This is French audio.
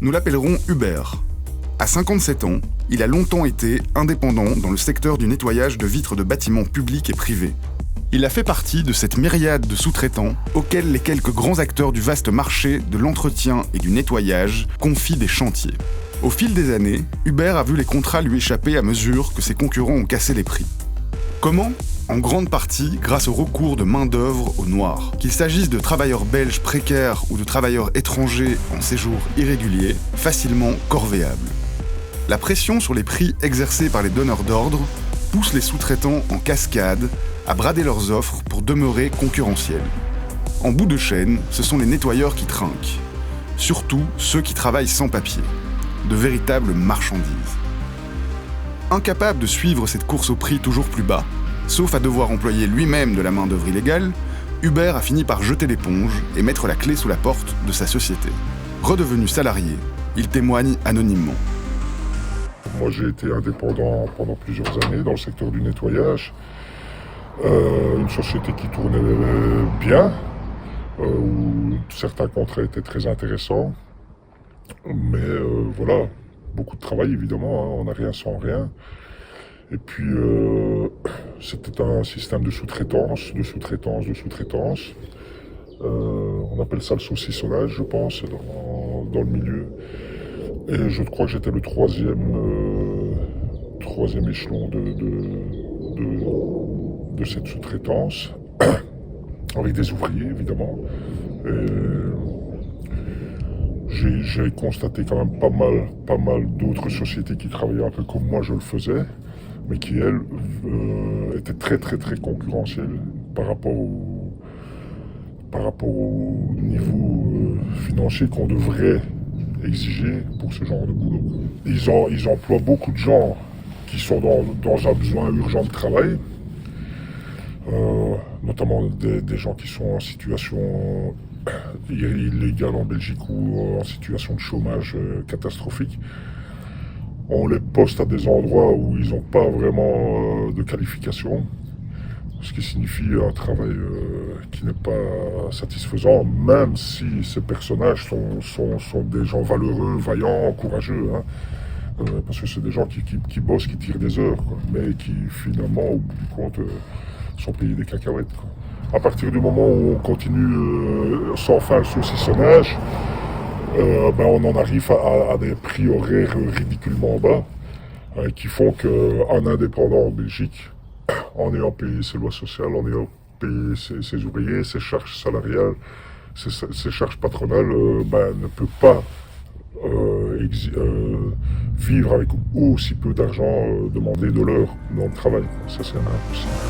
Nous l'appellerons Hubert. À 57 ans, il a longtemps été indépendant dans le secteur du nettoyage de vitres de bâtiments publics et privés. Il a fait partie de cette myriade de sous-traitants auxquels les quelques grands acteurs du vaste marché de l'entretien et du nettoyage confient des chantiers. Au fil des années, Hubert a vu les contrats lui échapper à mesure que ses concurrents ont cassé les prix. Comment ? En grande partie grâce au recours de main-d'œuvre au noir. Qu'il s'agisse de travailleurs belges précaires ou de travailleurs étrangers en séjour irrégulier, facilement corvéables. La pression sur les prix exercée par les donneurs d'ordre pousse les sous-traitants en cascade à brader leurs offres pour demeurer concurrentiels. En bout de chaîne, ce sont les nettoyeurs qui trinquent. Surtout ceux qui travaillent sans papier. De véritables marchandises. Incapable de suivre cette course au prix toujours plus bas, sauf à devoir employer lui-même de la main-d'œuvre illégale, Hubert a fini par jeter l'éponge et mettre la clé sous la porte de sa société. Redevenu salarié, il témoigne anonymement. Moi, j'ai été indépendant pendant plusieurs années dans le secteur du nettoyage. Une société qui tournait bien, où certains contrats étaient très intéressants. Mais voilà, beaucoup de travail évidemment, hein, on n'a rien sans rien. Et puis, c'était un système de sous-traitance. On appelle ça le saucissonnage, je pense, dans le milieu. Et je crois que j'étais le troisième échelon de cette sous-traitance, avec des ouvriers, évidemment. Et j'ai constaté quand même pas mal d'autres sociétés qui travaillaient un peu comme moi je le faisais, mais qui, elles, étaient très concurrentielles par rapport au niveau financier qu'on devrait exiger pour ce genre de boulot. Ils emploient beaucoup de gens qui sont dans un besoin urgent de travail, notamment des gens qui sont en situation illégale en Belgique ou en situation de chômage catastrophique. On les poste à des endroits où ils n'ont pas vraiment de qualification, ce qui signifie un travail qui n'est pas satisfaisant, même si ces personnages sont des gens valeureux, vaillants, courageux, hein, parce que c'est des gens qui bossent, qui tirent des heures, quoi, mais qui finalement, au bout du compte, sont payés des cacahuètes, quoi. À partir du moment où on continue sans fin le saucissonnage, on en arrive à des prix horaires ridiculement bas, qui font qu'un indépendant en Belgique, en ayant payé ses lois sociales, en ayant payé ses ouvriers, ses charges salariales, ses charges patronales, ne peut pas vivre avec aussi peu d'argent demandé de l'heure dans le travail. Ça, c'est impossible.